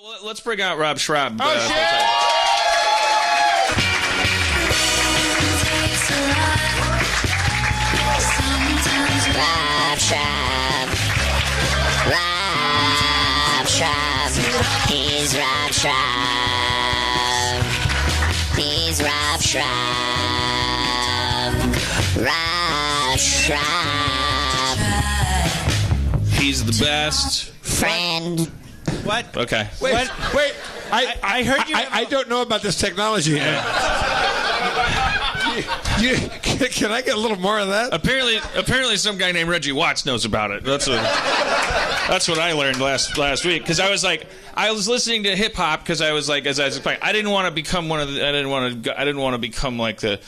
Well, let's bring out Rob Schraub. Oh, shit! Rob Schraub. Rob Schraub. He's Rob Schraub. He's Rob Schraub. Rob Schraub. He's the best friend. What? Okay. Wait. I heard you. I don't know about this technology. Can I get a little more of that? Apparently, some guy named Reggie Watts knows about it. That's what I learned last week. Because I was listening to hip hop because I was like, as I was playing, I didn't want to become I didn't want to become like the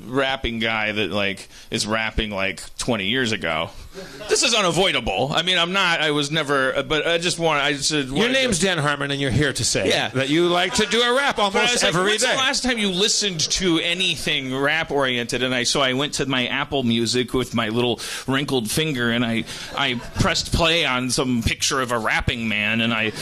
rapping guy that like is rapping like 20 years ago. This is unavoidable. I mean, I'm not. I was never. But I just want. Your name's Dan Harmon, and you're here to say that you like to do a rap almost every day. When's the last time you listened to anything rap oriented? And so I went to my Apple Music with my little wrinkled finger, and I pressed play on some picture of a rapping man, and I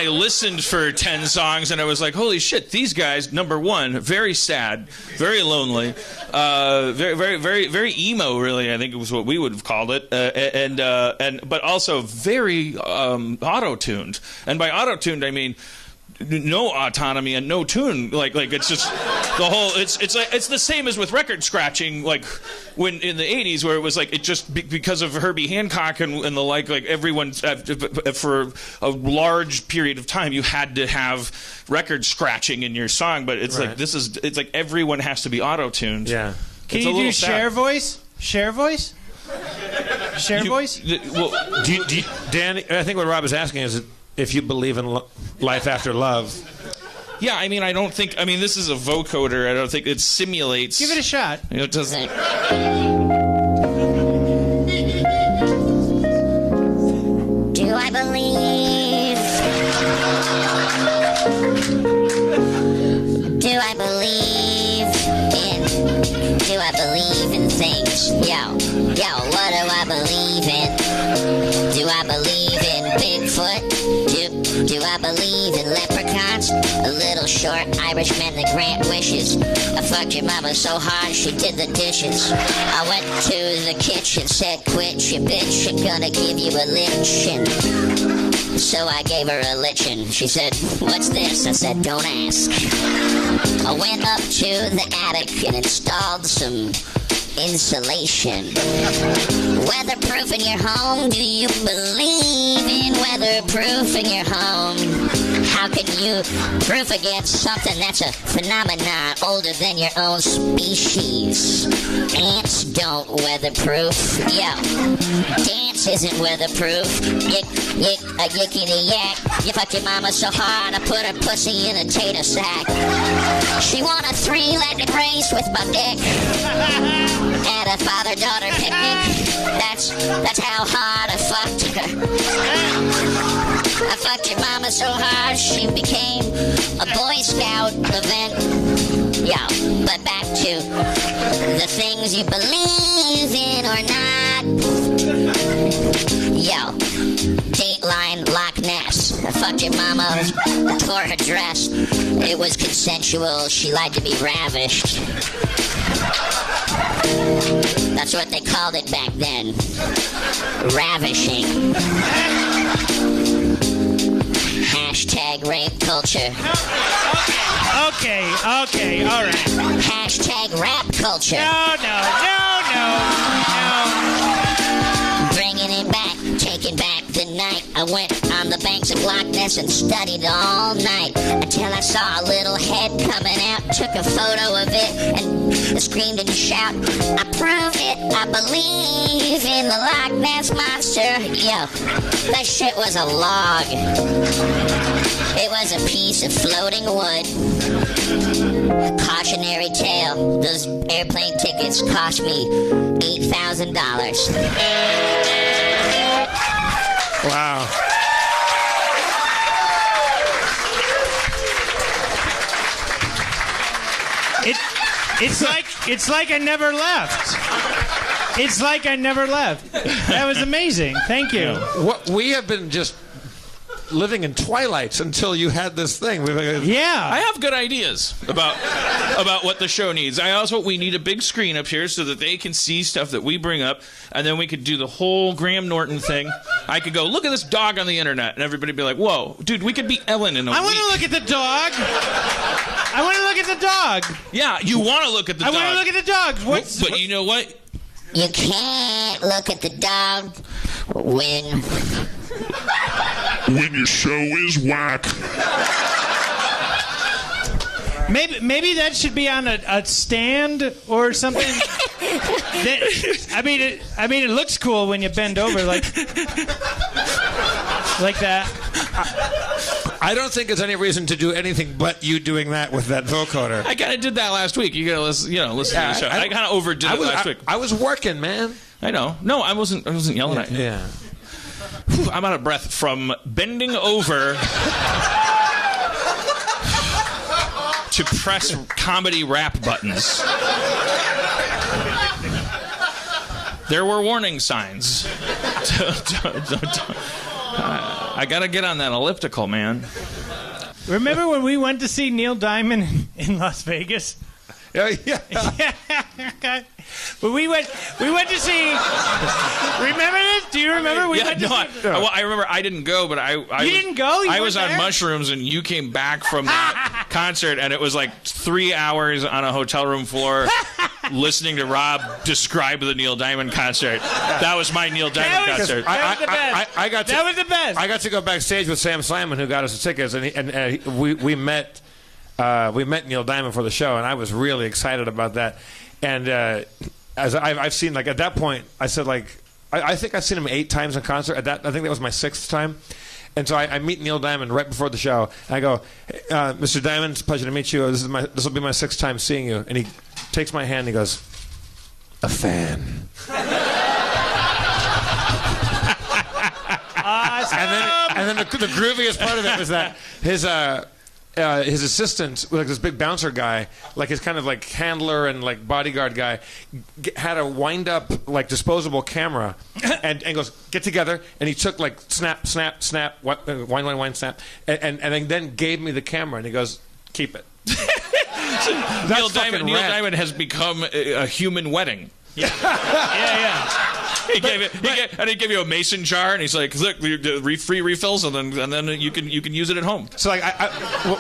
listened for 10 songs, and I was like, holy shit, these guys, number one, very sad, very lonely, very emo, really, I think it was what we would have called it, but also very auto-tuned. And by auto-tuned, I mean no autonomy and no tune. Like it's just the whole. It's like it's the same as with record scratching. Like when in the '80s, where it was like it just because of Herbie Hancock and the like everyone for a large period of time you had to have record scratching in your song. But it's like it's like everyone has to be auto tuned. Yeah. Can you do share voice? Share voice? Share voice? Well, Dan, I think what Rob is asking is if you believe in life after love. Yeah, I mean, this is a vocoder. I don't think it simulates. Give it a shot. It doesn't. Do I believe? Do I believe in things? Yo, what do I believe in? Do I believe in Bigfoot? Do I believe in leprechauns? A little short Irishman that grant wishes. I fucked your mama so hard she did the dishes. I went to the kitchen, said quit you bitch, I'm gonna give you a lynching. So I gave her a lichen. She said, what's this? I said, don't ask. I went up to the attic and installed some insulation. Weatherproof in your home? Do you believe in weatherproof in your home? How can you proof against something that's a phenomenon older than your own species? Ants don't weatherproof. Yo, dance isn't weatherproof. Yickety yak. You fucked your mama so hard I put her pussy in a tater sack. She won a 3-legged race with my dick at a father-daughter picnic. That's how hard I fucked her. I fucked your mama so hard she became a Boy Scout event. Yo, but back to the things you believe in or not. Yo, Dateline Loch Ness. I fucked your mama, tore her dress. It was consensual. She liked to be ravished. That's what they called it back then. Ravishing. Hashtag rape culture. Okay, all right. Hashtag rap culture. No. Bringing it back, taking back the night. I went on the banks of Loch Ness and studied all night until I saw a little head coming out. Took a photo of it and screamed and shout, I prove it, I believe in the Loch Ness Monster. Yo, that shit was a log. It was a piece of floating wood. Cautionary tale, those airplane tickets cost me $8,000. Wow. It's like I never left. It's like I never left. That was amazing. Thank you. What we have been just living in twilights until you had this thing. Yeah. I have good ideas about what the show needs. We need a big screen up here so that they can see stuff that we bring up, and then we could do the whole Graham Norton thing. I could go, look at this dog on the internet, and everybody be like, whoa, dude, we could be Ellen in a week. I want to look at the dog. I want to look at the dog. Yeah, you want to look at the dog. I want to look at the dog. But you know what? You can't look at the dog when your show is whack. Maybe that should be on a stand or something. It looks cool when you bend over like that. I don't think there's any reason to do anything but you doing that with that vocoder. I kind of did that last week. You gotta listen to the show. I kind of overdid it last week. I was working, man. I know. No, I wasn't yelling at you. Yeah. Whew, I'm out of breath from bending over to press comedy rap buttons. There were warning signs. I gotta get on that elliptical, man. Remember when we went to see Neil Diamond in Las Vegas? Yeah. Okay. But we went to see. Remember this? Do you remember? I remember. I didn't go, but You didn't go? You I was weren't on there? mushrooms, and you came back from that concert, and it was like 3 hours on a hotel room floor, listening to Rob describe the Neil Diamond concert. That was my Neil Diamond concert. That was the best. That was the best. I got to go backstage with Sam Simon, who got us the tickets, and we met. We met Neil Diamond for the show, and I was really excited about that. And as I've seen, like at that point, I said I think I've seen him 8 times in concert. I think that was my 6th time. And so I meet Neil Diamond right before the show, and I go, hey, "Mr. Diamond, it's a pleasure to meet you. This will be my 6th time seeing you." And he takes my hand and he goes, "A fan." Awesome. And then the grooviest part of it was that his assistant, like this big bouncer guy, like his kind of like handler and like bodyguard guy, had a wind-up like disposable camera, and goes, "Get together," and he took like snap, wind, snap, and then gave me the camera, and he goes, "Keep it." Neil Diamond has become a human wedding. Yeah. He gave you a mason jar, and he's like, "Look, free refills, and then you can use it at home." So like,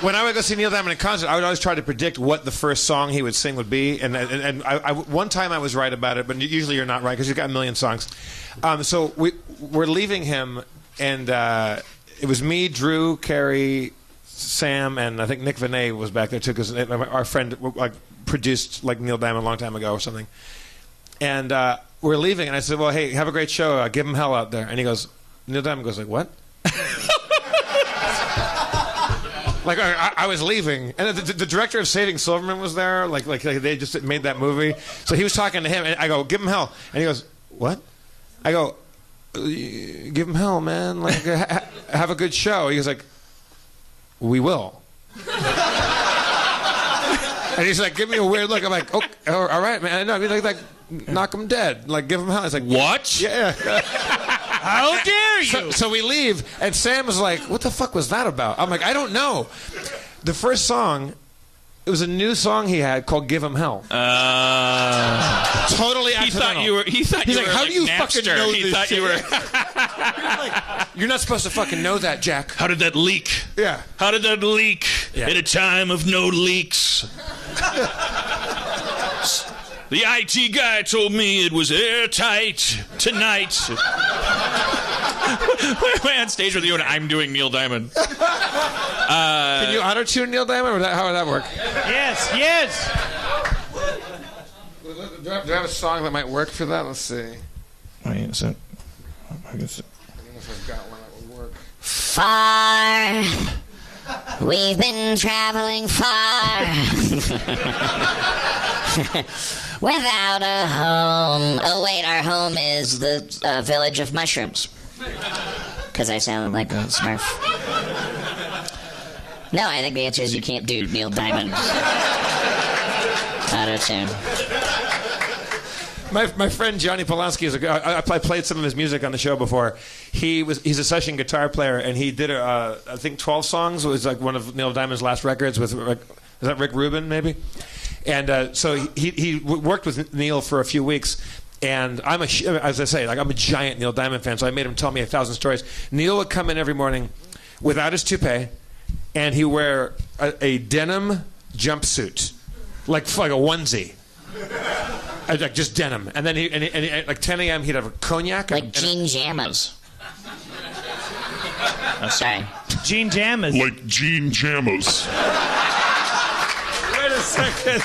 when I would go see Neil Diamond in concert, I would always try to predict what the first song he would sing would be, and one time I was right about it, but usually you're not right because he's got a million songs. So we're leaving him, and it was me, Drew, Carrie, Sam, and I think Nick Vinay was back there too, because our friend like produced like Neil Diamond a long time ago or something. And we're leaving, and I said, "Well, hey, have a great show. Give him hell out there." And he goes, Neil Diamond goes like, "What?" Like I was leaving, and the director of Saving Silverman was there. Like they just made that movie, so he was talking to him, and I go, "Give him hell," and he goes, "What?" I go, "Give him hell, man. Like have a good show." He goes like, "We will." And he's like, give me a weird look. I'm like, "Okay, all right, man." No, I mean, like knock him dead. Like, give him hell. It's like, what? Yeah. How dare you? So we leave, and Sam was like, "What the fuck was that about?" I'm like, "I don't know." The first song, it was a new song he had called "Give Him Hell." Totally accidental. He's like, "How do you Napster. fucking know He this thought shit?" you were. You're not supposed to fucking know that, Jack. How did that leak? Yeah. How did that leak Yeah. in a time of no leaks? The IT guy told me it was airtight tonight. We're on stage with you, and I'm doing Neil Diamond. Can you auto-tune Neil Diamond, or how would that work? Yes. Do I have a song that might work for that? Let's see. Wait, so I guess. I don't know if I've got one that would work. far. We've been traveling far without a home. Oh, wait, our home is the village of mushrooms. Because I sound like a Smurf. No, I think the answer is you can't do Neil Diamond auto-tune. My friend Johnny Polanski is I played some of his music on the show before. He's a session guitar player, and he did I think 12 songs. It was like one of Neil Diamond's last records with is that Rick Rubin maybe? And so he worked with Neil for a few weeks. And as I say, like I'm a giant Neil Diamond fan, so I made him tell me 1,000 stories. Neil would come in every morning without his toupee, and he'd wear a denim jumpsuit, like a onesie. Like just denim, and then he like 10 a.m. he'd have a cognac, like jean jammers. Oh, sorry, jean jammers. Like jean jammers. Wait a second.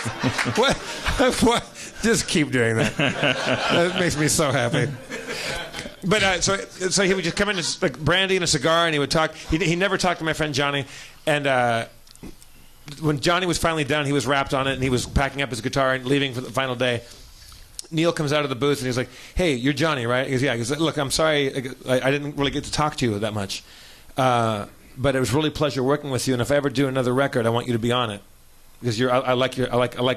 What? Just keep doing that. That makes me so happy. But so he would just come in with like brandy and a cigar, and he would talk. He never talked to my friend Johnny, and. When Johnny was finally done, he was wrapped on it, and he was packing up his guitar and leaving for the final day. Neil comes out of the booth, and he's like, "Hey, you're Johnny, right?" He goes, "Yeah." He goes, "Look, I'm sorry, I didn't really get to talk to you that much, but it was really a pleasure working with you. And if I ever do another record, I want you to be on it because I like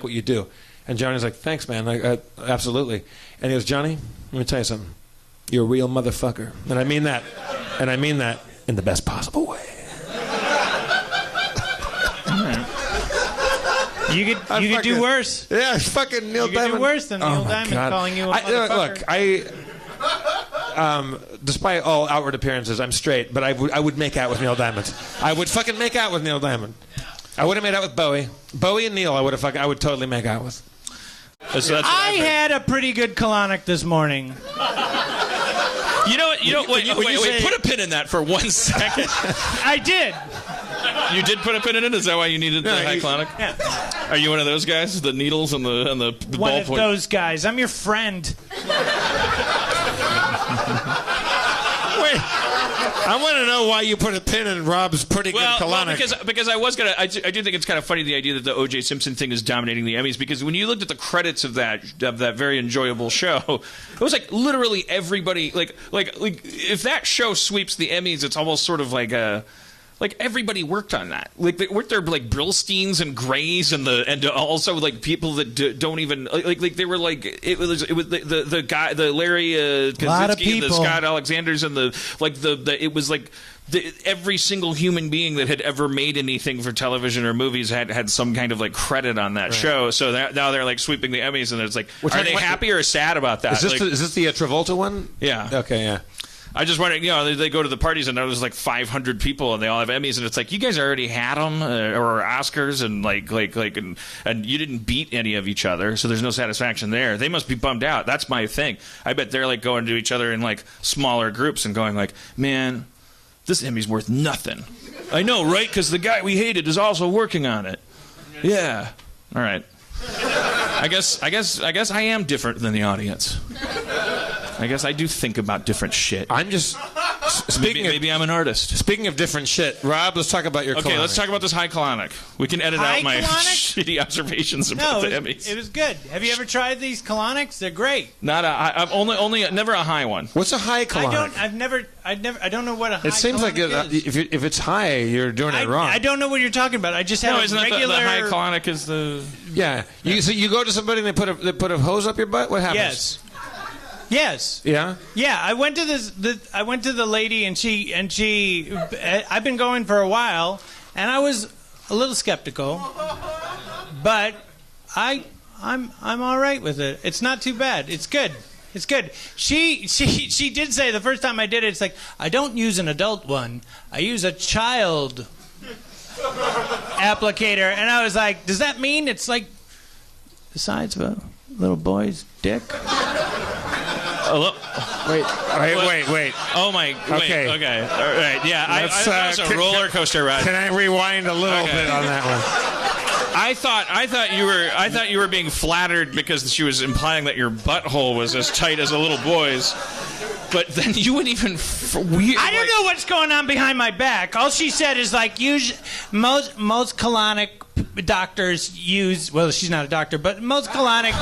what you do." And Johnny's like, "Thanks, man. Absolutely." And he goes, "Johnny, let me tell you something. You're a real motherfucker, and I mean that, in the best possible way." You could do worse. Yeah, fucking Neil Diamond. You could do worse than Neil Diamond calling you a motherfucker. Look, despite all outward appearances, I'm straight, but I would make out with Neil Diamond. I would fucking make out with Neil Diamond. I would have made out with Bowie. Bowie and Neil, I would totally make out with. I had a pretty good colonic this morning. You know what? Wait. Put a pin in that for 1 second. I did. You did put a pin in it? Is that why you needed the high colonic? Yeah. Are you one of those guys? The needles and the ballpoint? One of those guys. I'm your friend. Wait. I want to know why you put a pin in Rob's pretty good colonic. Well, because I do think it's kind of funny, the idea that the O.J. Simpson thing is dominating the Emmys, because when you looked at the credits of that very enjoyable show, it was like literally everybody like if that show sweeps the Emmys, it's almost sort of like a. Like everybody worked on that. Like they weren't there like Brillsteins and Grays and also like people that don't even like they were like it was the guy, the Larry Kaczynski and the Scott Alexanders and it was like every single human being that had ever made anything for television or movies had some kind of like credit on that show. So now they're like sweeping the Emmys, and it's like, are they happy or sad about that? Is this the Travolta one? Yeah. Okay. Yeah. I just wondered, they go to the parties and there's like 500 people and they all have Emmys, and it's like, you guys already had them or Oscars, and and you didn't beat any of each other, so there's no satisfaction there. They must be bummed out. That's my thing. I bet they're like going to each other in like smaller groups and going like, man, this Emmy's worth nothing. I know, right? Because the guy we hated is also working on it. Yeah. All right. I guess I am different than the audience. I guess I do think about different shit. I'm just maybe I'm an artist. Speaking of different shit, Rob, let's talk about your colonic. Okay, let's talk about this high colonic. We can edit out my shitty observations about the Emmys. It was good. Have you ever tried these colonics? They're great. I've only never a high one. What's a high colonic? I don't know what a high. It seems like is. if it's high, you're doing it wrong. I don't know what you're talking about. I just have isn't regular. The high colonic is the. Yeah. So you go to somebody and they put a hose up your butt. What happens? Yes. Yeah. Yeah. I went to I went to the lady, and she. I've been going for a while, and I was a little skeptical, but I'm all right with it. It's not too bad. It's good. It's good. She did say the first time I did it, it's like, I don't use an adult one. I use a child applicator. And I was like, does that mean it's like the size of a little boy's dick? Wait. Oh my. Okay. Okay. All right. Yeah. I was a roller coaster ride. Can I rewind a little bit on that one? I thought you were being flattered because she was implying that your butthole was as tight as a little boy's. But then you went even weird. I don't know what's going on behind my back. All she said is like, most colonic doctors use. Well, she's not a doctor, but most colonic.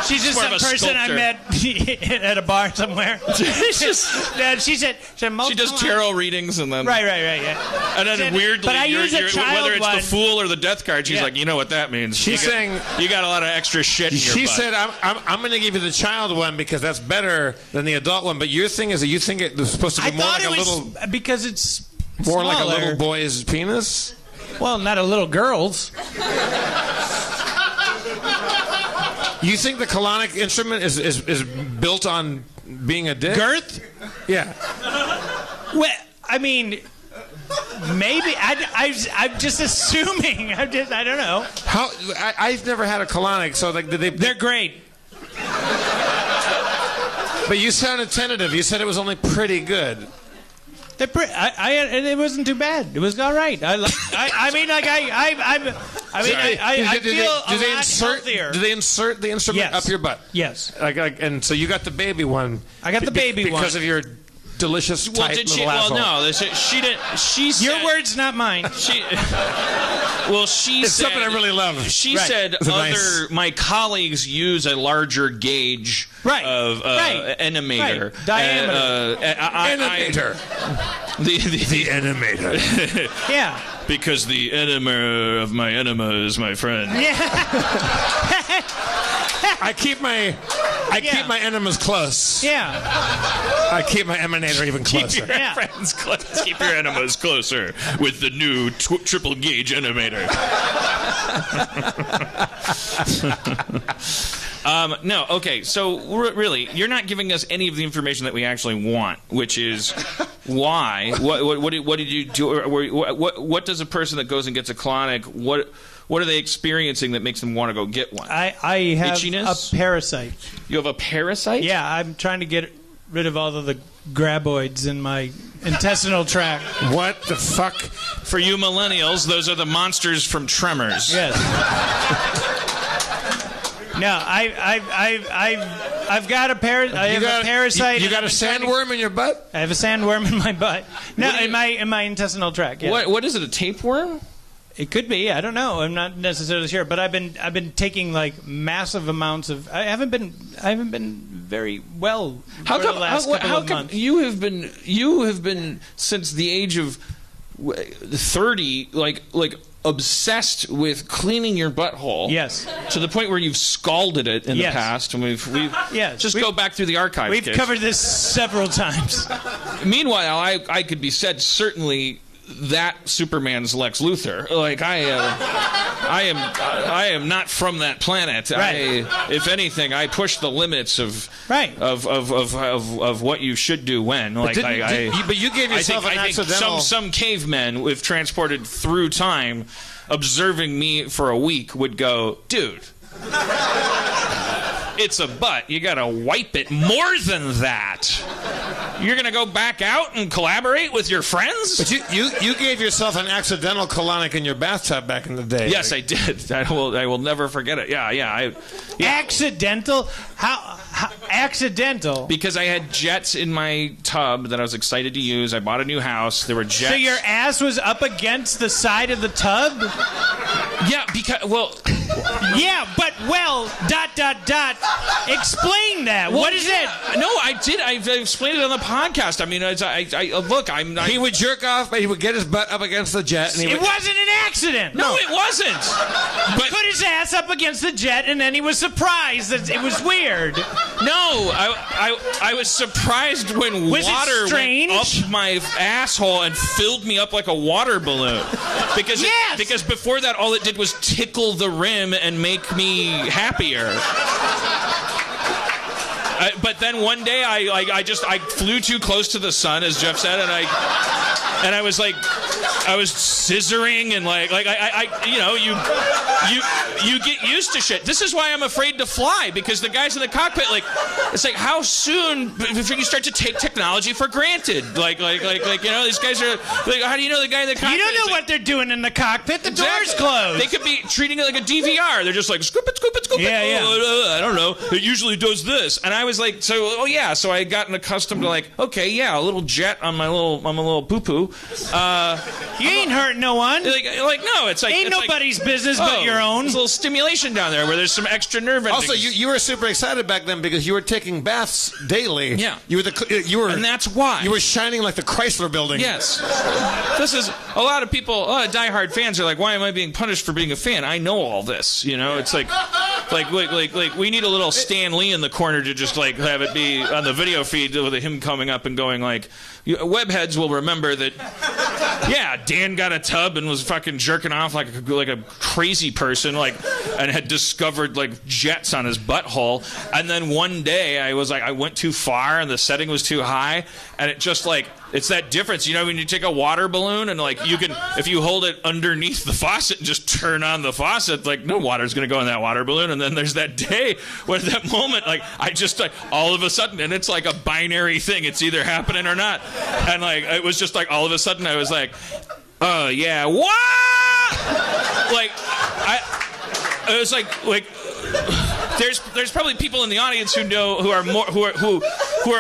She's just More some of a person I sculptor. met at a bar somewhere. She said most She does colonic- tarot readings and then Right, yeah. and then Said, weirdly, but I use a child whether it's one. the Fool or the Death card, she's Yeah. like, you know what that means. She's saying you got a lot of extra shit in your She butt. said, "I'm going to give you the child one because that's better than the adult one." But your thing is that you think it was supposed to be I more thought like it a was little, because it's more like a smaller. little boy's penis. Well, not a little girl's. You think the colonic instrument is built on being a dick? Girth? Yeah. Well, I mean, maybe. I'm just assuming. I don't know. How? I've never had a colonic, so like, did they? They're great. But you sounded tentative. You said it was only pretty good. They're it wasn't too bad. It was all right. I feel a lot healthier. Do they insert the instrument Yes. up your butt? Yes. And so you got the baby one. I got the baby one. because of your delicious well, tight did she? little asshole. Well, no, she didn't. She said, Your words, not mine. She. Well, she It's said. something I really love. She Right. said It's a nice- my colleagues use a larger gauge Right. of Right. animator. Right. Diameter. Animator. The animator. Yeah. because the enema of my enema is my friend. Yeah. I keep my enemas close. Yeah. I keep my emanator even Keep closer. your Yeah. friends close. Keep your enemas closer with the new triple gauge animator. No, okay. So really, you're not giving us any of the information that we actually want, which is why. What did you do? What does a person that goes and gets a colonic? What are they experiencing that makes them want to go get one? I have Itchiness? a parasite. You have a parasite? Yeah, I'm trying to get rid of all of the graboids in my intestinal tract. What the fuck? For you millennials, those are the monsters from Tremors. Yes. No, I've got a parasite. You got a sandworm in your butt? I have a sandworm in my butt. No, in my intestinal tract. Yeah. What is it? A tapeworm? It could be. I don't know. I'm not necessarily sure. But I've been taking like massive amounts of. I haven't been very well How for come? the last couple How of come months. you have been since the age of 30, like obsessed with cleaning your butthole? Yes. To the point where you've scalded it in Yes. the past, and we've Yes. just go back through the archives. We've kids. covered this several times. Meanwhile, I could be said certainly that Superman's Lex Luthor. Like I am not from that planet. Right. If anything, I push the limits of Right. of what you should do when. Like But you gave yourself I think accidental. some cavemen, if transported through time, observing me for a week, would go, dude. It's a butt. You gotta wipe it more than that. You're gonna go back out and collaborate with your friends? But you gave yourself an accidental colonic in your bathtub back in the day. Yes, I did. I will never forget it. Yeah. Accidental? How accidental? Because I had jets in my tub that I was excited to use. I bought a new house. There were jets. So your ass was up against the side of the tub? Yeah, because Yeah, but explain that. What is it? No, I did. I've explained it on the podcast. I mean, look. He would jerk off, but he would get his butt up against the jet. And It wasn't an accident. No, it wasn't. He put his ass up against the jet, and then he was surprised that it was weird. No, I was surprised when Was it water strange? went up my asshole and filled me up like a water balloon. Because because before that, all it did was tickle the rim and make me happier. But then one day I flew too close to the sun, as Jeff said, and I was scissoring and you get used to shit. This is why I'm afraid to fly, because the guys in the cockpit, it's like, how soon before you start to take technology for granted? These guys are like, how do you know the guy in the cockpit? You don't know what they're doing in the cockpit. The door's closed. They could be treating it like a DVR. They're just like, scoop it, scoop it, scoop go back. Yeah, I don't know. It usually does this. And I was like, so I had gotten accustomed to like, okay, yeah, a little jet on my little poo-poo. You ain't hurting no one. Like no, it's like Ain't it's nobody's like, business but your own. There's a little stimulation down there where there's some extra nerve endings. Also, you were super excited back then because you were taking baths daily. Yeah. And that's why. You were shining like the Chrysler Building. Yes. This is a lot of people, diehard fans are like, why am I being punished for being a fan? I know all this, you know. It's like we need a little Stan Lee in the corner to just like have it be on the video feed with him coming up and going like, webheads will remember that. Yeah, Dan got a tub and was fucking jerking off like a crazy person, like, and had discovered like jets on his butthole. And then one day I was like, I went too far and the setting was too high, and it just like, it's that difference, you know, when you take a water balloon and like you can, if you hold it underneath the faucet and just turn on the faucet, like no water's gonna go in that water balloon. And then there's that day when that moment, like I just like all of a sudden, and it's like a binary thing, it's either happening or not. And like it was just like all of a sudden I was like, oh yeah, what? Like it was like there's probably people in the audience who know who are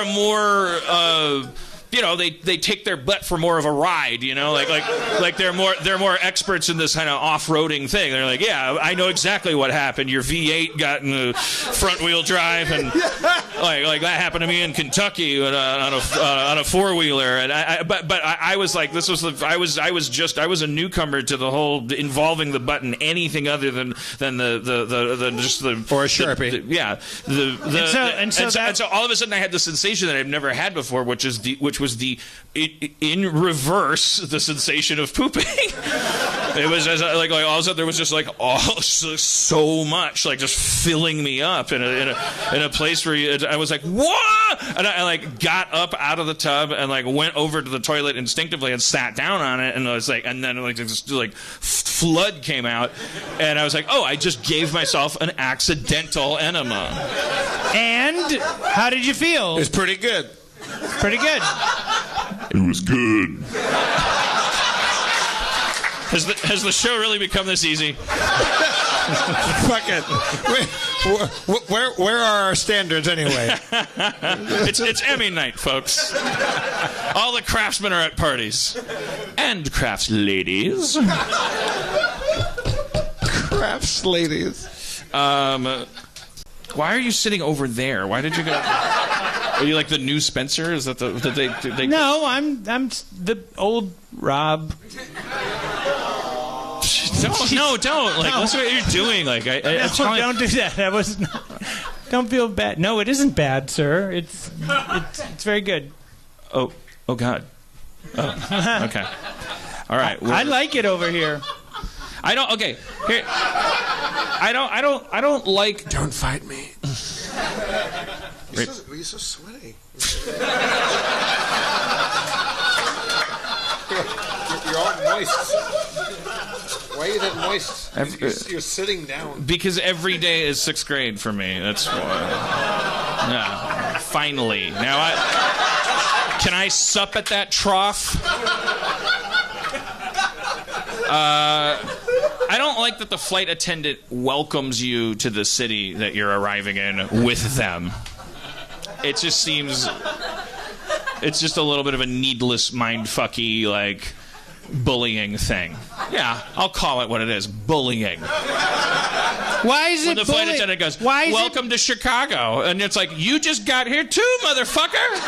more you know, they take their butt for more of a ride, you know, like they're more experts in this kind of off-roading thing. They're like, yeah, I know exactly what happened. Your V8 got in the front-wheel drive, and like that happened to me in Kentucky on a four-wheeler. And I was like, I was a newcomer to the whole involving the button anything other than the just the or a Sharpie. So all of a sudden I had the sensation that I've never had before, which was in reverse the sensation of pooping. It was like all of a sudden there was just like so much like just filling me up in a place where I was like, what? And I like got up out of the tub and like went over to the toilet instinctively and sat down on it, and I was like, and then like this like flood came out, and I was like, oh, I just gave myself an accidental enema. And how did you feel? It was pretty good. Pretty good. It was good. Has the show really become this easy? Fuck it. Where are our standards anyway? It's Emmy night, folks. All the craftsmen are at parties. And crafts ladies. Crafts ladies. Why are you sitting over there? Why did you go? Are you like the new Spencer? Is that they? No, I'm the old Rob. Don't. Like, listen to what you're doing. Like, don't do that. That was not, don't feel bad. No, it isn't bad, sir. It's very good. Oh God. Oh, okay. All right. I like it over here. I don't. Okay. Here. I don't like. Don't fight me. You're so sweaty. You're all moist. Why are you that moist? You're sitting down. Because every day is sixth grade for me. That's why. Yeah. Finally. Now can I sup at that trough? I don't like that the flight attendant welcomes you to the city that you're arriving in with them. It just seems... It's just a little bit of a needless mindfucky, like, bullying thing. Yeah, I'll call it what it is. Bullying. Why is when it the flight attendant goes, welcome to Chicago. And it's like, you just got here too, motherfucker!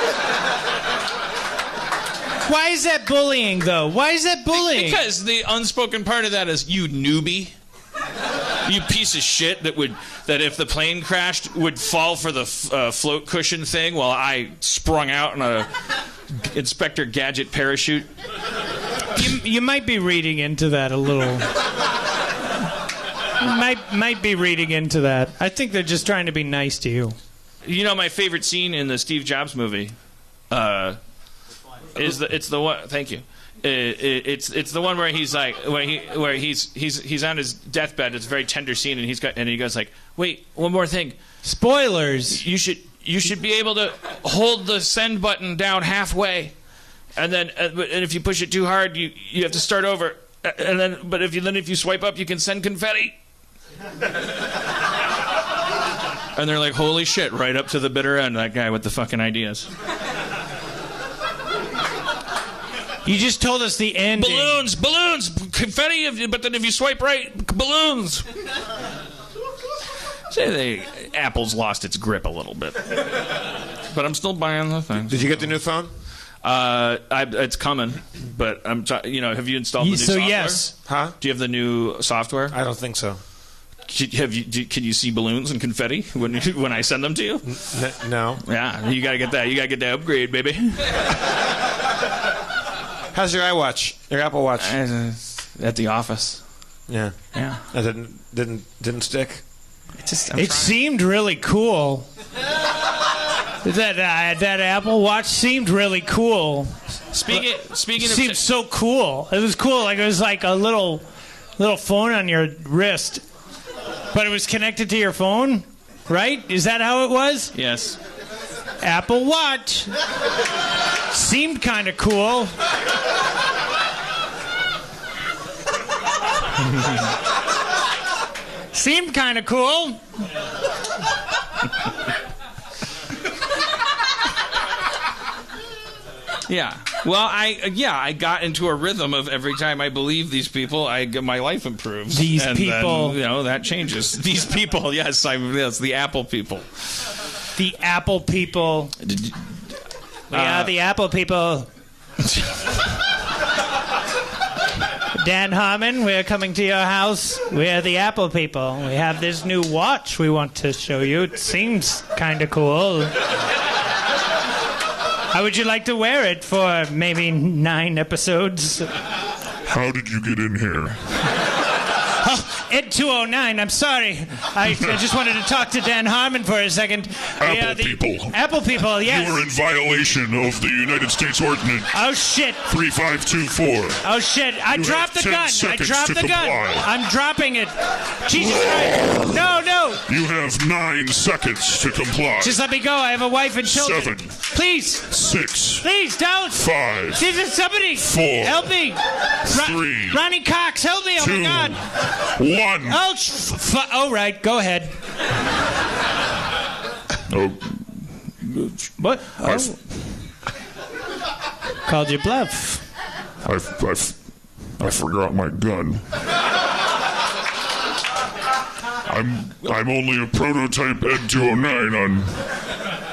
Why is that bullying, though? Why is that bullying? Because the unspoken part of that is, you newbie. You piece of shit that if the plane crashed would fall for the float cushion thing while I sprung out on a Inspector Gadget parachute. You might be reading into that a little. You might be reading into that. I think they're just trying to be nice to you. You know, my favorite scene in the Steve Jobs movie it's the one. Thank you. It's the one where he's like where he's on his deathbed. It's a very tender scene, and he goes like, wait, one more thing. Spoilers. You should be able to hold the send button down halfway, and then and if you push it too hard, you have to start over. And then if you swipe up, you can send confetti. And they're like, holy shit, right up to the bitter end, that guy with the fucking ideas. You just told us the ending. Balloons, confetti, but then if you swipe right, balloons. Say Apple's lost its grip a little bit. But I'm still buying the things. Did you get the new phone? It's coming, but have you installed the new software? Yes. Huh? Do you have the new software? I don't think so. Can you see balloons and confetti when I send them to you? No. Yeah, you gotta get that. You gotta get that upgrade, baby. How's your iWatch? Your Apple Watch? At the office. Yeah. Yeah. That didn't stick. It seemed really cool. That Apple Watch seemed really cool. Speaking It of seemed so cool. It was cool. Like it was like a little phone on your wrist, but it was connected to your phone, right? Is that how it was? yes. Apple Watch seemed kind of cool. Seemed kind of cool. Yeah. Well, I got into a rhythm of every time I believe these people, my life improves. These and people. then, that changes. These people, yes, the Apple people. The Apple people. We are the Apple people. Dan Harmon, we're coming to your house. We're the Apple people. We have this new watch we want to show you. It seems kind of cool. How would you like to wear it for maybe 9 episodes? How did you get in here? Ed 209, I'm sorry. I just wanted to talk to Dan Harmon for a second. Apple people. Apple people, yes. You are in violation of the United States Ordinance Oh, shit. 3524. Oh, shit. I dropped the 10 gun. I seconds dropped to the gun. comply. I'm dropping it. Jesus Christ. No. You have 9 seconds to comply. Just let me go. I have a wife and children. 7. Please. 6. Please, don't. 5. Jesus, somebody. 4. Help me. 3. Ronnie Cox, help me. Oh, 2. my God. 1. Oh, all right. Go ahead. Oh, What? Oh. Called your bluff. I forgot my gun. I'm only a prototype Ed 209 on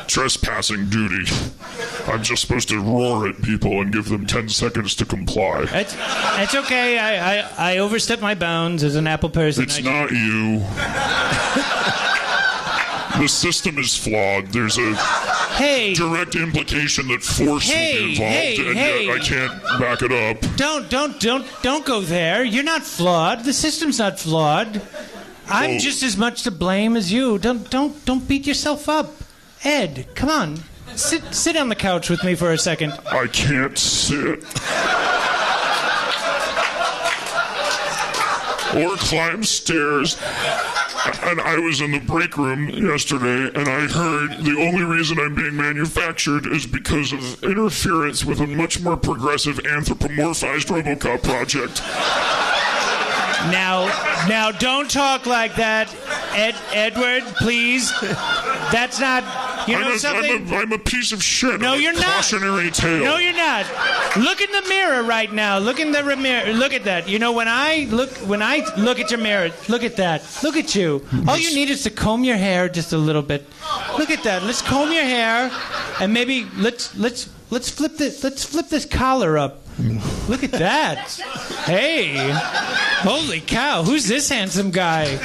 trespassing duty. I'm just supposed to roar at people and give them 10 seconds to comply. It's okay. I overstepped my bounds as an Apple person. It's not you. The system is flawed. There's a direct implication that force will be involved, and yet I can't back it up. Don't go there. You're not flawed. The system's not flawed. I'm just as much to blame as you. Don't beat yourself up. Ed, come on. Sit on the couch with me for a second. I can't sit. Or climb stairs. And I was in the break room yesterday, and I heard the only reason I'm being manufactured is because of interference with a much more progressive anthropomorphized RoboCop project. Now, don't talk like that, Edward. Please. That's not. You know something? I'm a piece of shit. No, you're not. Cautionary tale. No, you're not. Look in the mirror right now. Look in the mirror. Look at that. You know, when I look at your mirror, look at that. Look at you. All you need is to comb your hair just a little bit. Look at that. Let's comb your hair, and maybe let's flip this collar up. Look at that. Hey. Holy cow. Who's this handsome guy?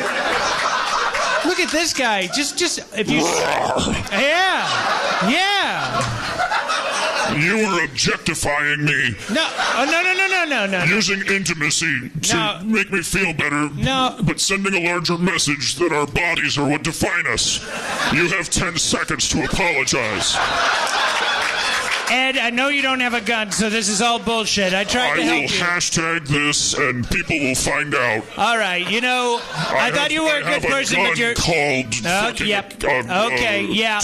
Look at this guy. Just if you Yeah. You are objectifying me. No. No. Using intimacy to make me feel better. No. But sending a larger message that our bodies are what define us. You have 10 seconds to apologize. Ed, I know you don't have a gun, so this is all bullshit. I tried to help you. I will hashtag this, and people will find out. All right, I thought you were a good person, but you're called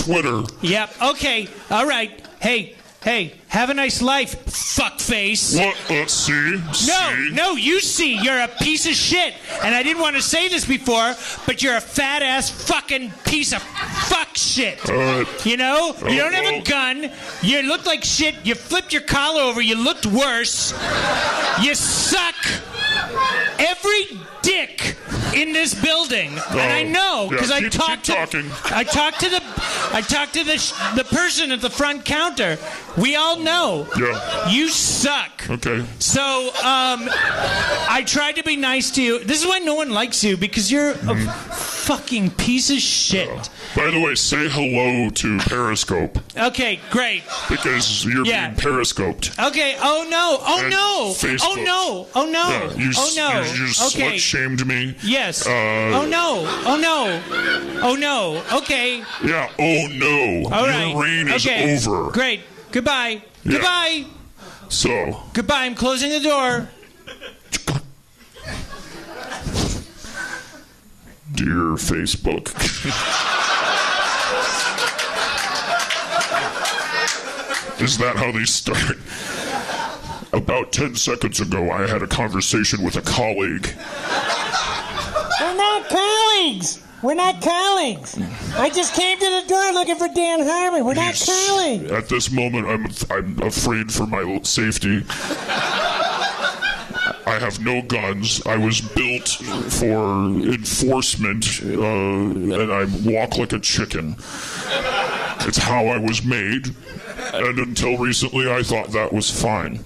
Twitter. Yep. Okay. All right. Hey, Hey, have a nice life, fuckface. What? Let's see. No, you see, you're a piece of shit. And I didn't want to say this before, but you're a fat ass fucking piece of fuck shit. You know? You don't have a gun. You look like shit. You flipped your collar over. You looked worse. You suck. Every dick in this building, and I know because I talked to the person at the front counter. We all know. Yeah. You suck. Okay. So I tried to be nice to you. This is why no one likes you, because you're a fucking piece of shit. By the way, say hello to Periscope. Okay, great. Because you're being periscoped. Okay. Oh no. Oh And no. Facebooked. Oh no. Oh no. Yeah, you just okay. slut-shamed me. Yes. Oh no. Oh no. Oh no. Okay. Yeah. Oh no. All right. Your reign is over. Great. Goodbye. Yeah. Goodbye. So. Goodbye. I'm closing the door. Dear Facebook. Is that how they start? About 10 seconds ago, I had a conversation with a colleague. We're not colleagues. We're not colleagues. I just came to the door looking for Dan Harmon. We're not colleagues. At this moment, I'm afraid for my safety. I have no guns. I was built for enforcement, and I walk like a chicken. It's how I was made, and until recently, I thought that was fine.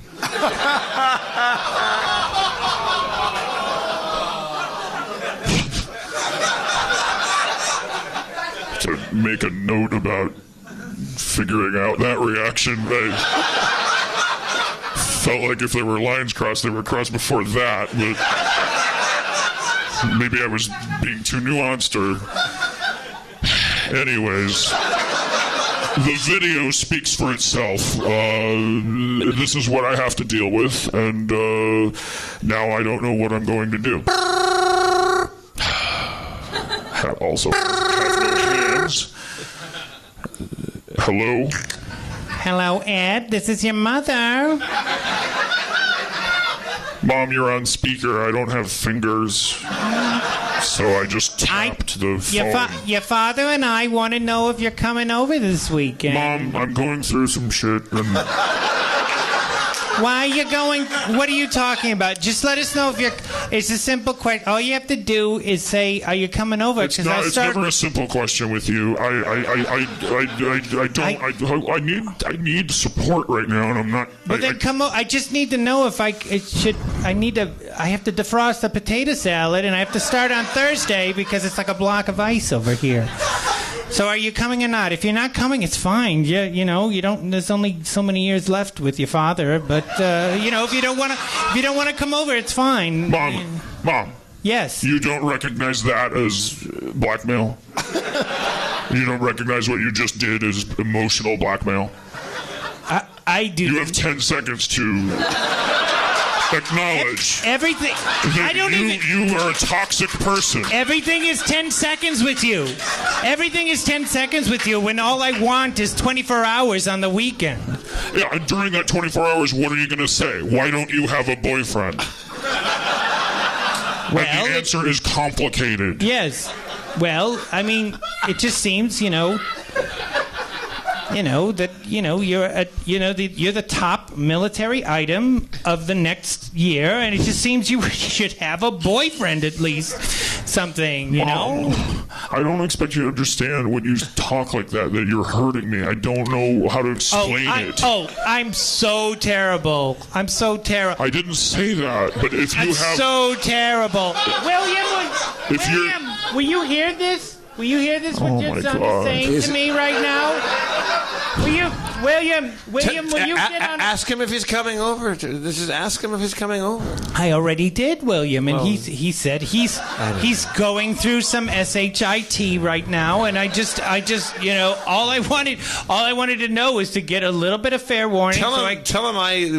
To make a note about figuring out that reaction, I felt like if there were lines crossed, they were crossed before that, but maybe I was being too nuanced, or... Anyways, the video speaks for itself. This is what I have to deal with, and now I don't know what I'm going to do. Also, have no hands. Hello? Hello, Ed. This is your mother. Mom, you're on speaker. I don't have fingers. So I just tapped the phone. Your father and I want to know if you're coming over this weekend. Mom, I'm going through some shit. And why are you going? What are you talking about? Just let us know if you're... It's a simple question. All you have to do is say, are you coming over? it's never a simple question with you. I need support right now, and I'm not... But then come over. I just need to know if I have to defrost the potato salad, and I have to start on Thursday because it's like a block of ice over here. So are you coming or not? If you're not coming, it's fine. You don't. There's only so many years left with your father. But if you don't want to come over, it's fine. Mom. Yes. You don't recognize that as blackmail? You don't recognize what you just did as emotional blackmail? I do. You have 10 seconds to acknowledge everything. You are a toxic person. Everything is 10 seconds with you. Everything is 10 seconds with you when all I want is 24 hours on the weekend. Yeah, and during that 24 hours, what are you going to say? Why don't you have a boyfriend? Well, and the answer is complicated. Yes. Well, I mean, it just seems, you're the top military item of the next year, and it just seems you should have a boyfriend at least, something, know. I don't expect you to understand when you talk like that you're hurting me. I don't know how to explain it. I'm so terrible. I'm so terrible. I didn't say that, but if you have so terrible, William, will you hear this? Will you hear this? What your son is saying to me right now? William, will you get on? Ask him if he's coming over. Ask him if he's coming over. I already did, William, and he said he's going through some shit right now, and I just all I wanted to know is to get a little bit of fair warning. Tell him I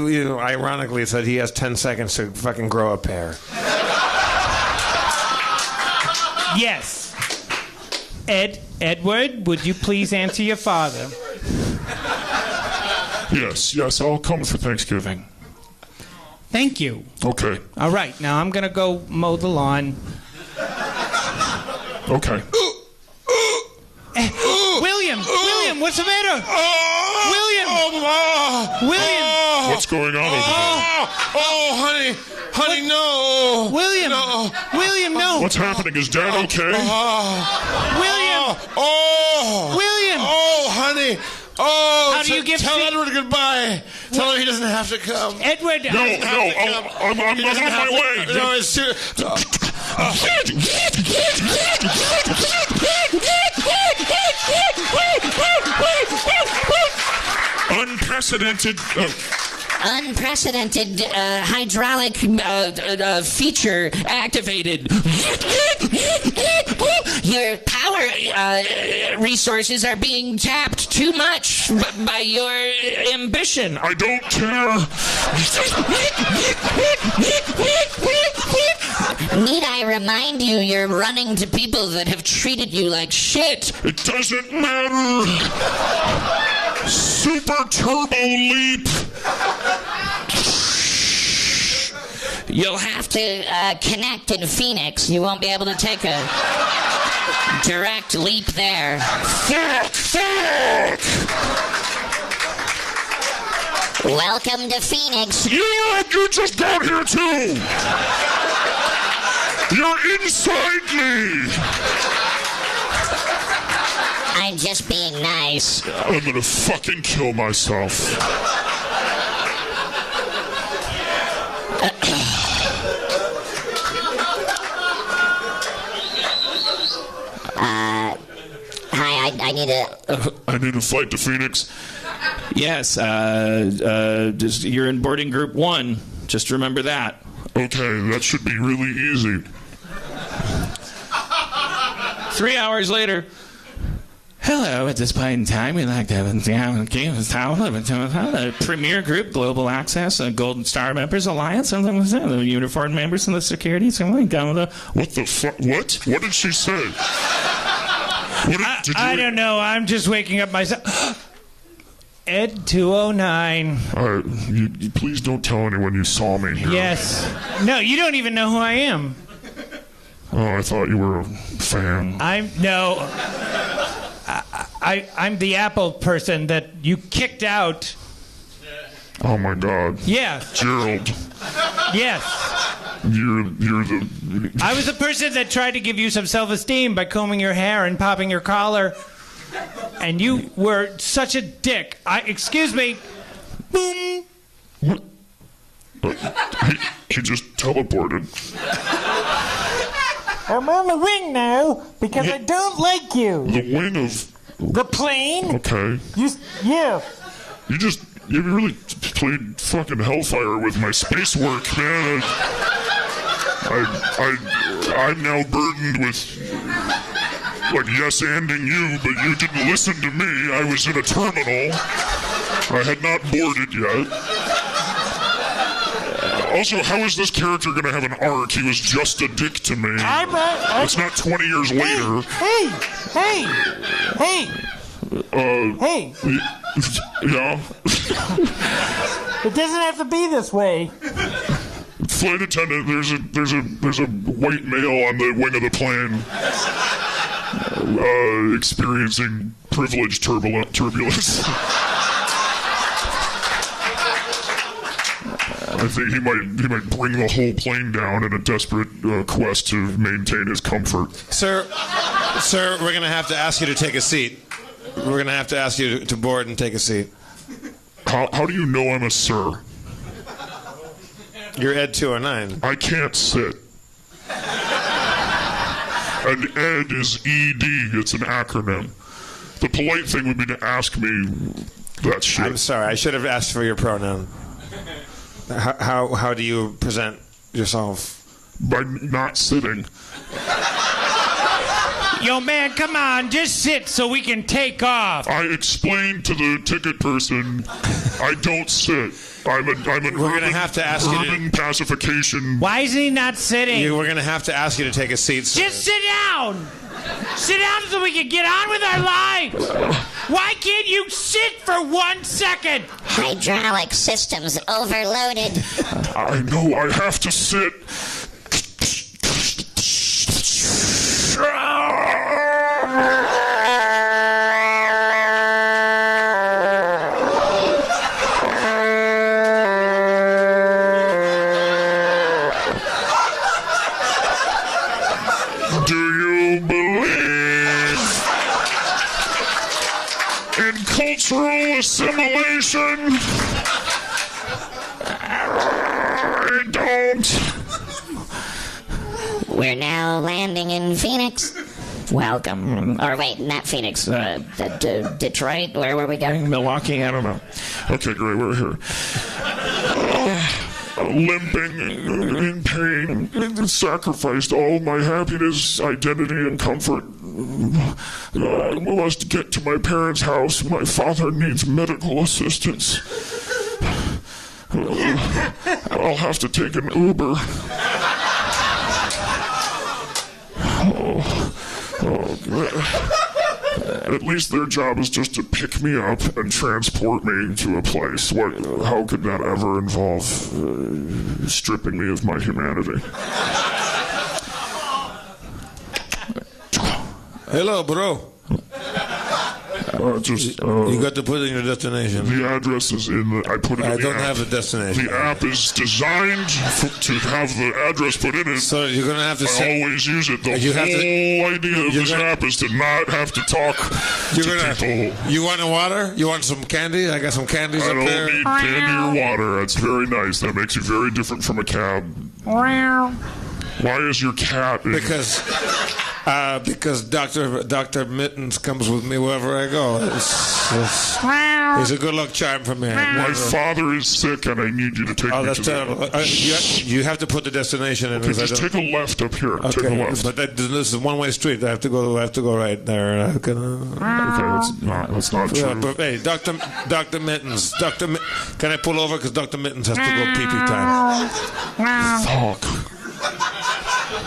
ironically said he has 10 seconds to fucking grow a pair. Yes. Edward, would you please answer your father? Yes, I'll come for Thanksgiving. Thank you. Okay. All right, now I'm going to go mow the lawn. Okay. William, what's the matter? William! What's going on over there? Honey, no. William! No. William, no! What's happening? Is Dad okay? William! William! Oh, honey. Oh, How do you give tell feet? Edward goodbye. Tell him he doesn't have to come. Edward! No, I'm on my way. No, it's too... Unprecedented. Unprecedented hydraulic feature activated. Your power resources are being tapped too much by your ambition. I don't care. Need I remind you, you're running to people that have treated you like shit. It doesn't matter. Super turbo leap. You'll have to connect in Phoenix. You won't be able to take a direct leap there. Fuck. Welcome to Phoenix. You just got here too. You're inside me. I'm just being nice. I'm gonna fucking kill myself. Hi, I need a... I need a flight to Phoenix. Yes, just, you're in boarding group 1. Just remember that. Okay, that should be really easy. 3 hours later. Hello, at this point in time, we'd like to have the Premier Group, Global Access, Golden Star Members Alliance, and the uniformed members of the security. What the fuck? What? What did she say? I don't know. I'm just waking up myself. Ed 209. You please don't tell anyone you saw me here. Yes. No, you don't even know who I am. Oh, I thought you were a fan. I'm the Apple person that you kicked out. Oh my God. Yeah. Gerald. Yes. You're the... I was the person that tried to give you some self-esteem by combing your hair and popping your collar. And you were such a dick. Excuse me. Boom. What? He just teleported. I'm on the wing now because I don't like you. The wing of... The plane? Okay. Yeah. You really played fucking Hellfire with my space work, man. I'm now burdened with, like, yes-anding you, but you didn't listen to me. I was in a terminal. I had not boarded yet. Also, how is this character going to have an arc? He was just a dick to me. It's not 20 years later. Hey! Yeah? It doesn't have to be this way. Flight attendant, there's a white male on the wing of the plane experiencing privileged turbulence. I think he might bring the whole plane down in a desperate quest to maintain his comfort. Sir, we're going to have to ask you to take a seat. We're going to have to ask you to board and take a seat. How do you know I'm a sir? You're Ed 209. I can't sit. And Ed is ED. It's an acronym. The polite thing would be to ask me that shit. I'm sorry. I should have asked for your pronoun. How do you present yourself? By not sitting. Yo, man, come on. Just sit so we can take off. I explained to the ticket person, I don't sit. I'm an We're going to have to ask you urban pacification. Why is he not sitting? We're going to have to ask you to take a seat, sir. Just sit down. Sit down so we can get on with our lives. Why can't you sit for 1 second? Hydraulic systems overloaded. I know I have to sit. Do you believe in cultural assimilation? I don't. We're now landing in Phoenix. Welcome. Or wait, not Phoenix. Detroit? Where were we going? Milwaukee? I don't know. Okay, great. We're here. Limping, in pain, sacrificed all my happiness, identity, and comfort. I must get to my parents' house. My father needs medical assistance. I'll have to take an Uber. At least their job is just to pick me up and transport me to a place. How could that ever involve stripping me of my humanity? Hello, bro. You got to put in your destination. The address is in the. I put it in the app. I don't have the destination. The app is designed to have the address put in it. So you're gonna have to. I always use it. The whole idea of this app is to not have to talk to people. You want a water? You want some candy? I got some candies up there. I don't need candy or water. That's very nice. That makes you very different from a cab. Why is your cat? Because Dr. Mittens comes with me wherever I go. It's a good luck charm for me. My father is sick, and I need you to take me that's to terrible. You have to put the destination in. Okay, just take a left up here. Okay, take a left. But this is a one-way street. I have to go right there. Okay, that's not true. But hey, Dr. Mittens, can I pull over because Dr. Mittens has to go pee-pee time. Fuck.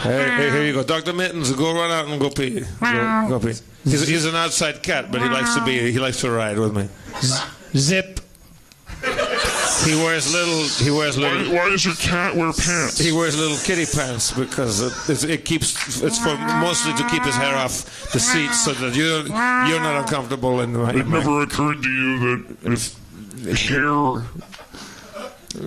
Hey, here you go, Dr. Mittens. Go run out and go pee. Go pee. He's an outside cat, but he likes to ride with me. Zip. He wears little. Why does your cat wear pants? He wears little kitty pants because it's for mostly to keep his hair off the seat so that you're not uncomfortable. It never occurred to you that if hair.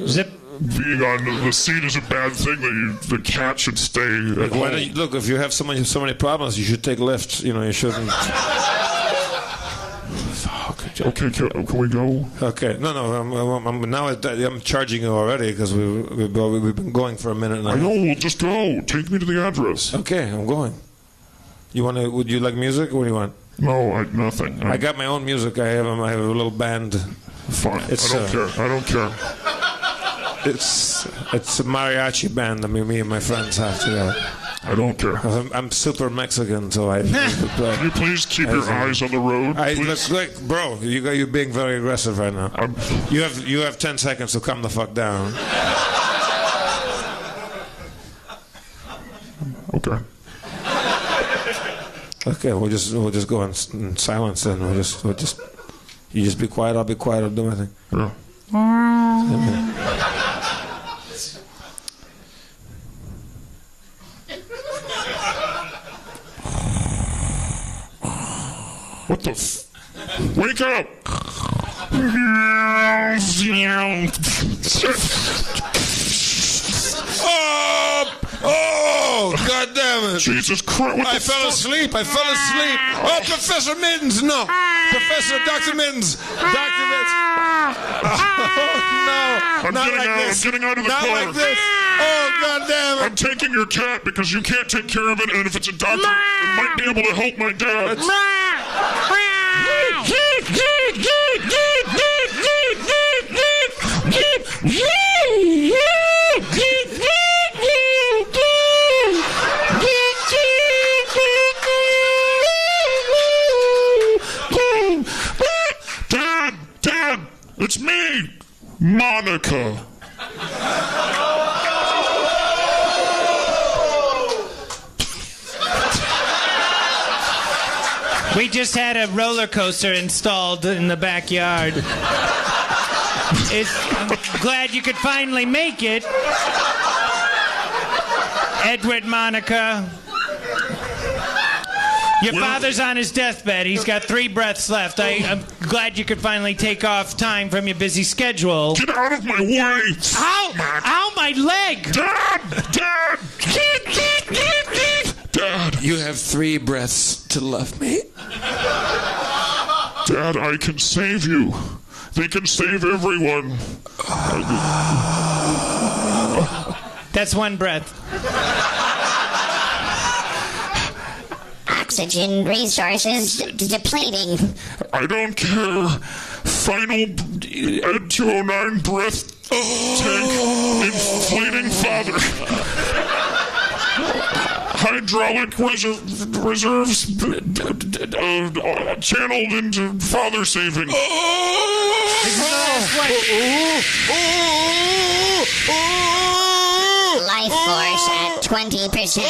Zip. Being on the seat is a bad thing. The cat should stay at home. Look, if you have so many problems, you should take lifts. You shouldn't. Fuck. Okay, can we go? Okay. No. I'm charging you already because we've been going for a minute now. I know. We'll just go. Take me to the address. Okay, I'm going. Would you like music? What do you want? No, nothing. I got my own music. I have a little band. Fine. I don't care. It's a mariachi band that me and my friends have together. I don't care. I'm super Mexican, so I. Can you please keep your eyes on the road? Look, bro, you're being very aggressive right now. You have 10 seconds to calm the fuck down. Okay. Okay, we'll just go in silence then. You just be quiet. I'll be quiet. I'll do my thing. Yeah. What the Wake up! Oh, God damn it! Jesus Christ! I fell asleep. Oh, Professor Mittens, no! Dr. Mittens! Dr. Mittens! Oh, no! I'm getting out of the car. Not like this! Oh, God damn it! I'm taking your cat because you can't take care of it, and if it's a doctor, it might be able to help my dad. Dad, it's me, Monica. We just had a roller coaster installed in the backyard. I'm glad you could finally make it. Edward, Monica. Your father's on his deathbed. He's got 3 breaths left. I'm glad you could finally take off time from your busy schedule. Get out of my way! Ow! Ow, my leg! Dad! Dad! Dad! You have 3 breaths to love me. Dad, I can save you. They can save everyone. That's 1 breath. Oxygen resources depleting. I don't care. Final Ed 209 breath tank inflating father. Hydraulic reserves channeled into father saving. Life force at 20%.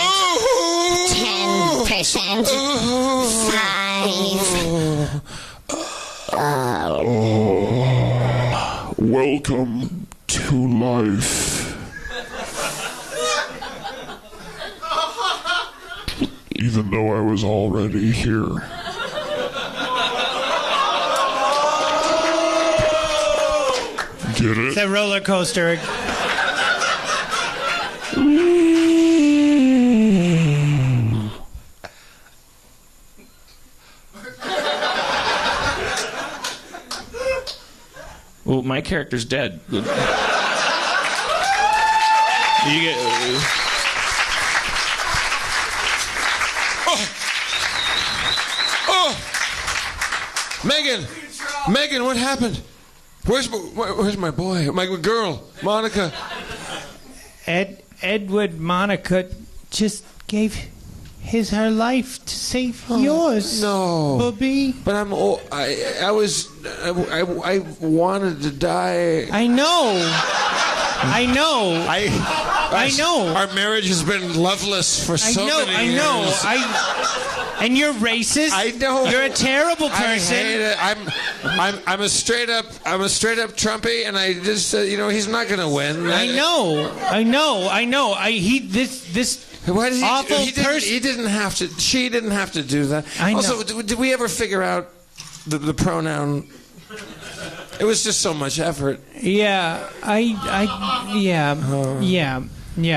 10%. 5. Welcome to life. Even though I was already here. Get it? It's a roller coaster. Well, my character's dead. You get. Megan, what happened? Where's my boy? My girl, Monica. Edward, Monica just gave her life to save yours. No, Bobby. But I wanted to die. I know. I know. Our marriage has been loveless for so many years. I know. And you're racist. I know. You're a terrible person. I hate it. I'm a straight up Trumpy, and I just he's not going to win. I know. This Why did awful person. He didn't have to. She didn't have to do that. I know. Also, did we ever figure out the pronoun? It was just so much effort. Yeah. Yeah.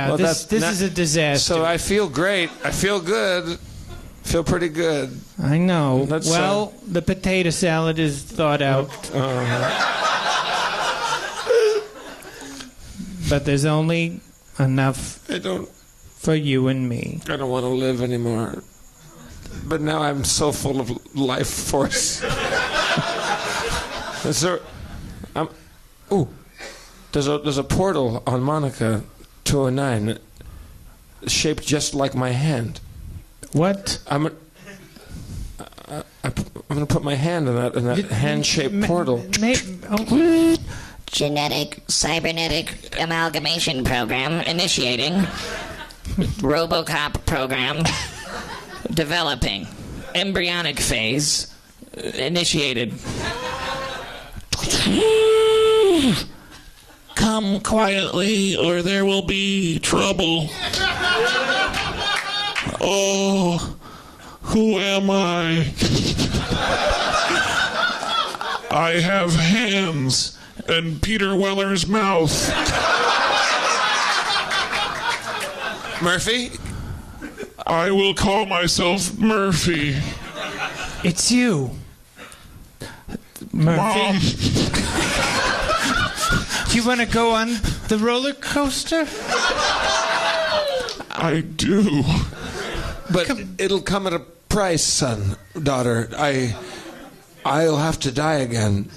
Well, this is a disaster. So I feel great. I feel good. Feel pretty good. I know. The potato salad is thawed out. But there's only enough for you and me. I don't want to live anymore. But now I'm so full of life force. There's a portal on Monica 209 shaped just like my hand. What? I'm going to put my hand in that hand-shaped portal. Genetic cybernetic amalgamation program initiating. RoboCop program developing. Embryonic phase initiated. Come quietly, or there will be trouble. Oh, who am I? I have hands and Peter Weller's mouth. Murphy? I will call myself Murphy. It's you. Murphy. Mom. Do you want to go on the roller coaster? I do. But it'll come at a price, son, daughter. I'll have to die again.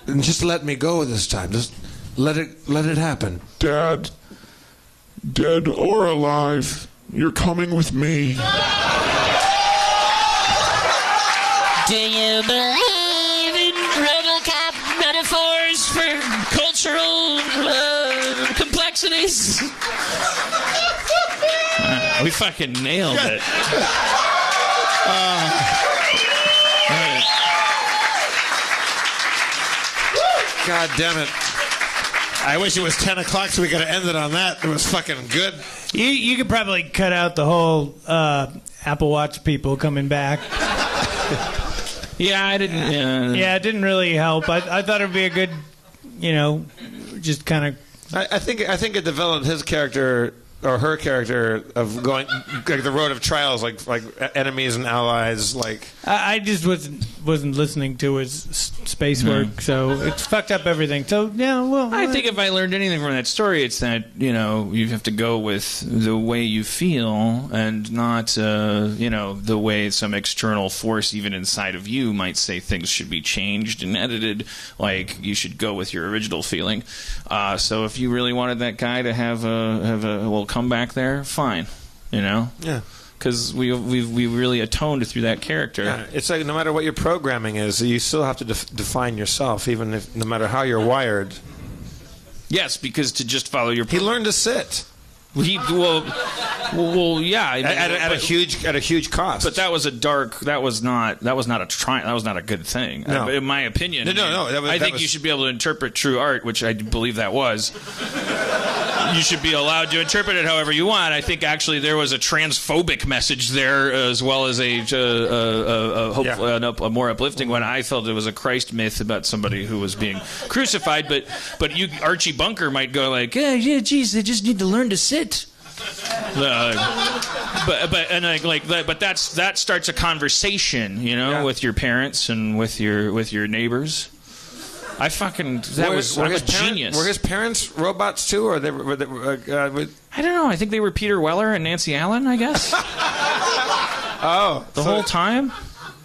And just let me go this time. Just let it happen. Dad, dead or alive, you're coming with me. Do you believe in RoboCop metaphors for cultural complexities? We fucking nailed it. God damn it. I wish it was 10 o'clock so we could have ended on that. It was fucking good. You could probably cut out the whole Apple Watch people coming back. Yeah, I didn't. Yeah, it didn't really help. I thought it'd be a good, just kind of. I think it developed his character or her character of going like the road of trials, like enemies and allies. Like I just wasn't listening to his space work, so it's fucked up everything. So yeah, well, I think if I learned anything from that story, it's that you have to go with the way you feel and not the way some external force, even inside of you, might say things should be changed and edited. Like you should go with your original feeling. So if you really wanted that guy to have a come back there, fine, Yeah. Because we really atoned through that character. Yeah, it's like no matter what your programming is, you still have to define yourself, even if no matter how you're wired. Yes, because to just follow your. He learned to sit. Yeah. I mean, at a huge cost. But that was not a good thing. No. In my opinion. No. I think you should be able to interpret true art, which I believe that was. You should be allowed to interpret it however you want. I think actually there was a transphobic message there as well as a more uplifting one. I felt it was a Christ myth about somebody who was being crucified. But you, Archie Bunker, might go like, yeah, geez, they just need to learn to sit. But that starts a conversation, with your parents and with your neighbors. That was genius. Were his parents robots too, or they were I don't know. I think they were Peter Weller and Nancy Allen, I guess. The whole time.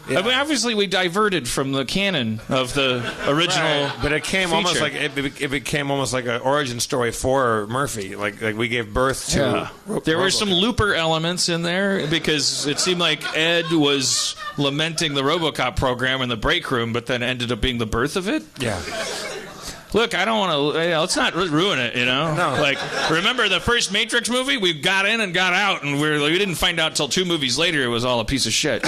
Yeah. I mean, obviously, we diverted from the canon of the original. Right. But it came feature. almost like it became almost like an origin story for Murphy. Like we gave birth to. Yeah. There were some Looper elements in there because it seemed like Ed was lamenting the RoboCop program in the break room, but then ended up being the birth of it. Yeah. Look, I don't want to. Let's not ruin it, No. Like, remember the first Matrix movie? We got in and got out, and we didn't find out till 2 movies later it was all a piece of shit.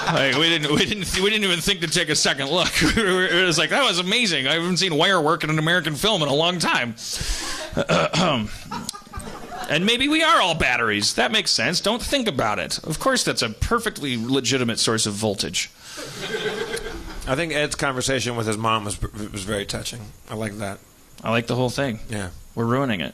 Like we didn't even think to take a second look. It was like, that was amazing. I haven't seen wire work in an American film in a long time. And maybe we are all batteries. That makes sense. Don't think about it. Of course, that's a perfectly legitimate source of voltage. I think Ed's conversation with his mom was very touching. I like that. I like the whole thing. Yeah. We're ruining it.